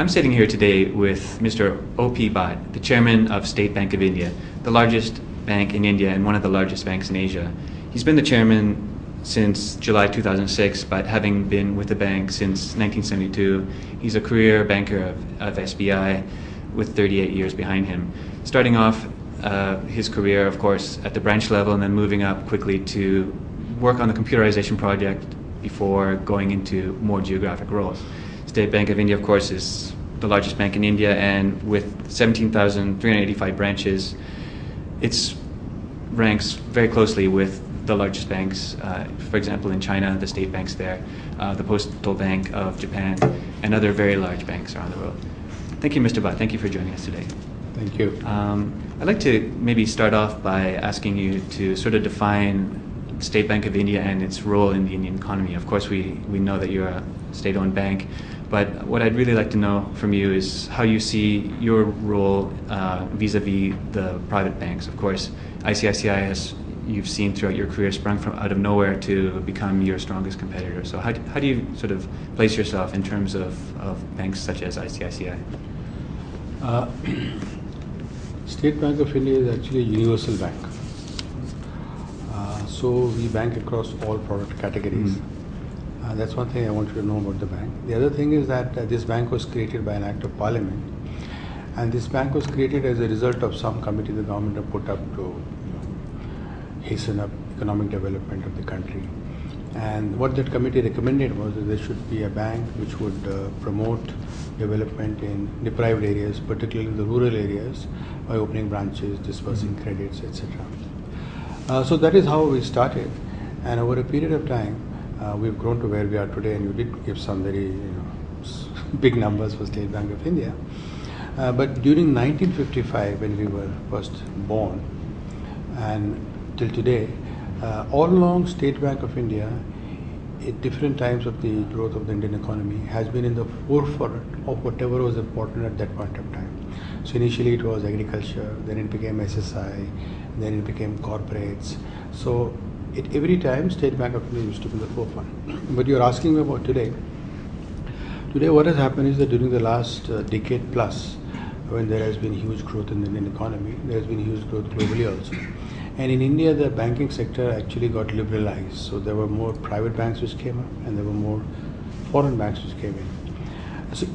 I'm sitting here today with Mr. OP Bhatt, the chairman of State Bank of India, the largest bank in India and one of the largest banks in Asia. He's been the chairman since July 2006, but having been with the bank since 1972, he's a career banker of SBI with 38 years behind him. Starting off his career, of course, at the branch level and then moving up quickly to work on the computerization project before going into more geographic roles. State Bank of India, of course, is the largest bank in India, and with 17,385 branches, it ranks very closely with the largest banks, for example, in China, the state banks there, the Postal Bank of Japan, and other very large banks around the world. Thank you, Mr. Bhatt. Thank you for joining us today. Thank you. I'd like to maybe start off by asking you to sort of define State Bank of India and its role in the Indian economy. Of course, we know that you're a state-owned bank, but what I'd really like to know from you is how you see your role vis-a-vis the private banks. Of course, ICICI has, you've seen throughout your career, sprung from out of nowhere to become your strongest competitor. So how do you sort of place yourself in terms of banks such as ICICI? State Bank of India is actually a universal bank. So we bank across all product categories. That's one thing I want you to know about the bank. The other thing is that this bank was created by an act of parliament, and this bank was created as a result of some committee the government had put up to hasten up economic development of the country. And what that committee recommended was that there should be a bank which would promote development in deprived areas, particularly the rural areas, by opening branches, disbursing credits, etc. So that is how we started, and over a period of time we've grown to where we are today. And you did give some very big numbers for State Bank of India, but during 1955, when we were first born, and till today, all along State Bank of India, at different times of the growth of the Indian economy, has been in the forefront of whatever was important at that point of time. So initially it was agriculture, then it became SSI, then it became corporates. So at every time State Bank of India used to be in the forefront. But you're asking me about today. Today what has happened is that during the last decade plus, when there has been huge growth in the Indian economy, there has been huge growth globally also. And in India, the banking sector actually got liberalized. So there were more private banks which came up, and there were more foreign banks which came in. So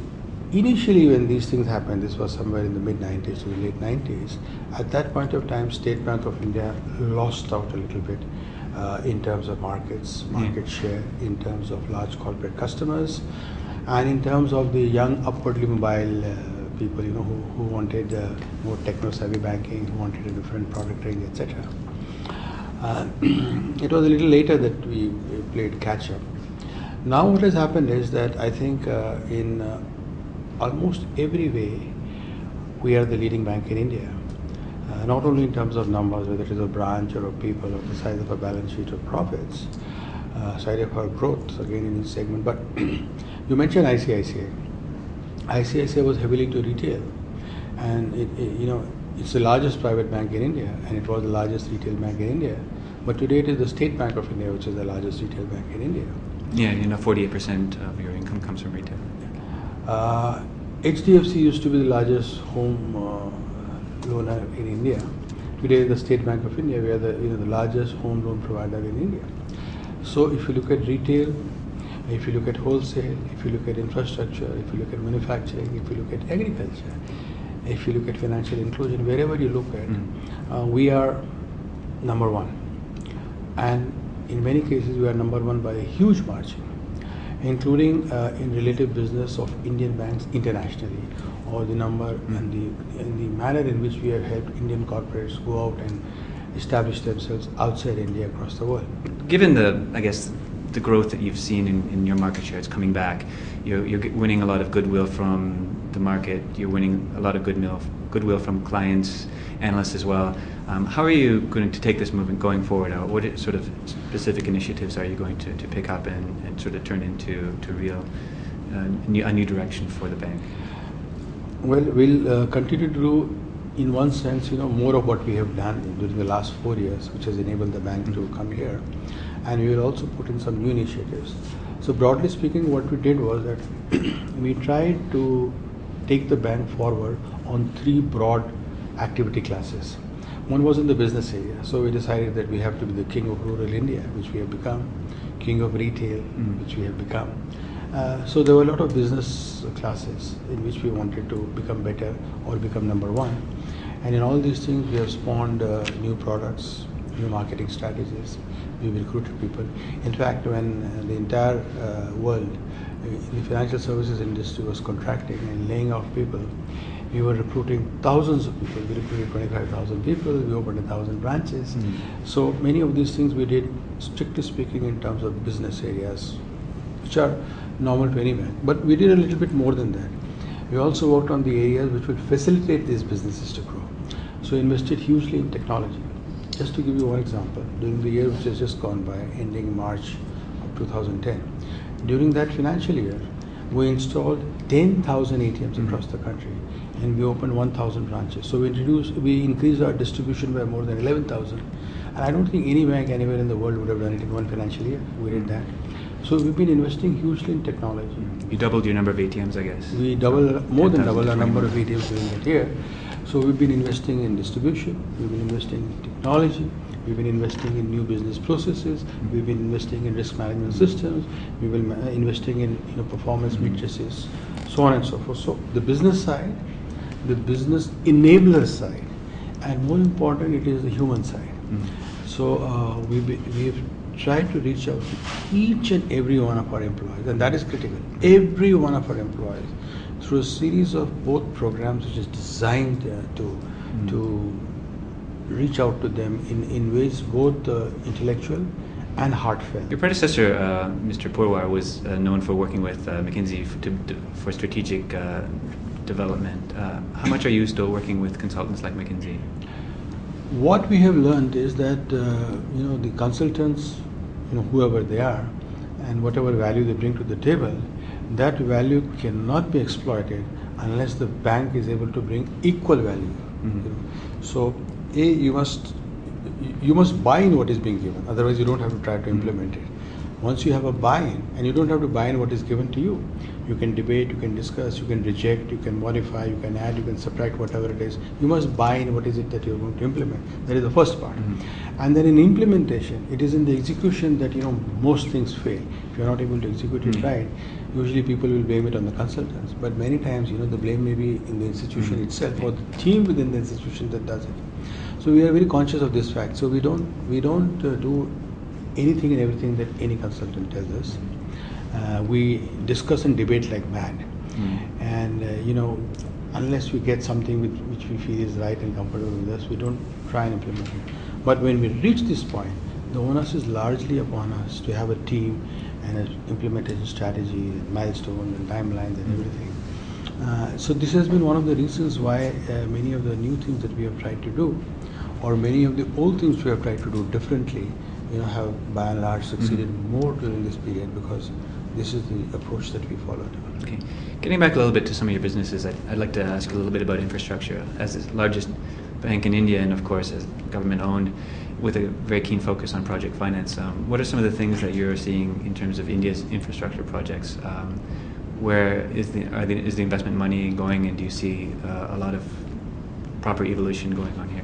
initially when these things happened, this was somewhere in the mid-90s to the late 90s, at that point of time, State Bank of India lost out a little bit in terms of market share, in terms of large corporate customers, and in terms of the young upwardly mobile people, who wanted more techno-savvy banking, who wanted a different product range, etc. It was a little later that we played catch-up. Now what has happened is that I think in almost every way, we are the leading bank in India. Not only in terms of numbers, whether it is a branch or a people or the size of a balance sheet or profits, side of our growth, again in each segment. But you mentioned ICICI. ICICI was heavily into retail, and it's the largest private bank in India, and it was the largest retail bank in India. But today it is the State Bank of India, which is the largest retail bank in India. Yeah, 48% of your income comes from retail. HDFC used to be the largest home loaner in India. Today, the State Bank of India, we are the largest home loan provider in India. So if you look at retail, if you look at wholesale, if you look at infrastructure, if you look at manufacturing, if you look at agriculture, if you look at financial inclusion, wherever you look at, we are number one. And in many cases, we are number one by a huge margin, including in relative business of Indian banks internationally, or the number and the manner in which we have helped Indian corporates go out and establish themselves outside India across the world. Given the growth that you've seen in your market share, it's coming back. You're winning a lot of goodwill from the market. You're winning a lot of goodwill from clients, analysts as well. How are you going to take this movement going forward? What sort of specific initiatives are you going to pick up and sort of turn into real a new direction for the bank? Well, we'll continue to do, in one sense, more of what we have done during the last 4 years, which has enabled the bank to come here. And we will also put in some new initiatives. So broadly speaking, what we did was that we tried to take the bank forward on three broad activity classes. One was in the business area, so we decided that we have to be the king of rural India, which we have become, king of retail, which we have become. So there were a lot of business classes in which we wanted to become better or become number one. And in all these things, we have spawned new products, new marketing strategies. We've recruited people. In fact, when the entire world, the financial services industry was contracting and laying off people, we were recruiting thousands of people. We recruited 25,000 people. We opened 1,000 branches. So many of these things we did, strictly speaking, in terms of business areas, which are normal to any bank. But we did a little bit more than that. We also worked on the areas which would facilitate these businesses to grow. So invested hugely in technology. Just to give you one example, during the year which has just gone by, ending March of 2010, during that financial year, we installed 10,000 ATMs across the country, and we opened 1,000 branches. So we increased our distribution by more than 11,000. And I don't think any bank anywhere in the world would have done it in one financial year. We did that. So we've been investing hugely in technology. You doubled your number of ATMs, I guess. We more than doubled our number of ATMs during that year. So we've been investing in distribution, we've been investing in technology, we've been investing in new business processes, we've been investing in risk management systems, we've been investing in performance matrices, so on and so forth. So the business side, the business enabler side, and more important, it is the human side. So we've tried to reach out to each and every one of our employees, and that is critical. Every one of our employees, through a series of both programs which is designed to reach out to them in ways both intellectual and heartfelt. Your predecessor, Mr. Purwar, was known for working with McKinsey for strategic development. How much are you still working with consultants like McKinsey? What we have learned is that the consultants, whoever they are, and whatever value they bring to the table, that value cannot be exploited unless the bank is able to bring equal value. So, you must buy in what is being given. Otherwise, you don't have to try to implement it. Once you have a buy-in, and you don't have to buy in what is given to you, you can debate, you can discuss, you can reject, you can modify, you can add, you can subtract, whatever it is. You must buy in what is it that you're going to implement. That is the first part. And then in implementation, it is in the execution that most things fail. If you're not able to execute it right, usually people will blame it on the consultants. But many times, the blame may be in the institution itself or the team within the institution that does it. So we are very conscious of this fact. So we don't do anything and everything that any consultant tells us. We discuss and debate like mad. And unless we get something which we feel is right and comfortable with us, we don't try and implement it. But when we reach this point, the onus is largely upon us to have a team and an implementation strategy, milestones and timelines and everything. So this has been one of the reasons why many of the new things that we have tried to do, or many of the old things we have tried to do differently, have by and large succeeded more during this period, because this is the approach that we followed. Okay. Getting back a little bit to some of your businesses, I'd like to ask a little bit about infrastructure. As the largest bank in India, and of course as government owned, with a very keen focus on project finance, what are some of the things that you're seeing in terms of India's infrastructure projects? Where is the investment money going, and do you see a lot of proper evolution going on here?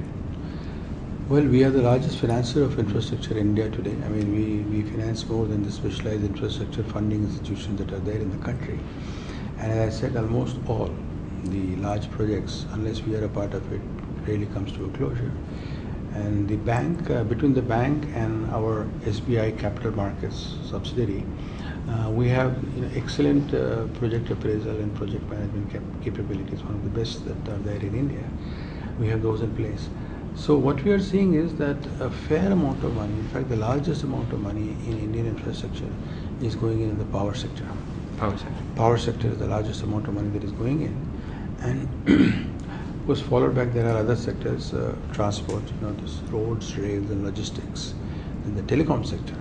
Well, we are the largest financer of infrastructure in India today. I mean, we finance more than the specialized infrastructure funding institutions that are there in the country. And as I said, almost all the large projects, unless we are a part of it, really comes to a closure. And the bank, between the bank and our SBI Capital Markets subsidiary, we have excellent project appraisal and project management capabilities, one of the best that are there in India. We have those in place. So what we are seeing is that a fair amount of money, in fact the largest amount of money in Indian infrastructure is going in the power sector. Power sector is the largest amount of money that is going in. And of course followed back there are other sectors, transport, this roads, rails and logistics, and the telecom sector.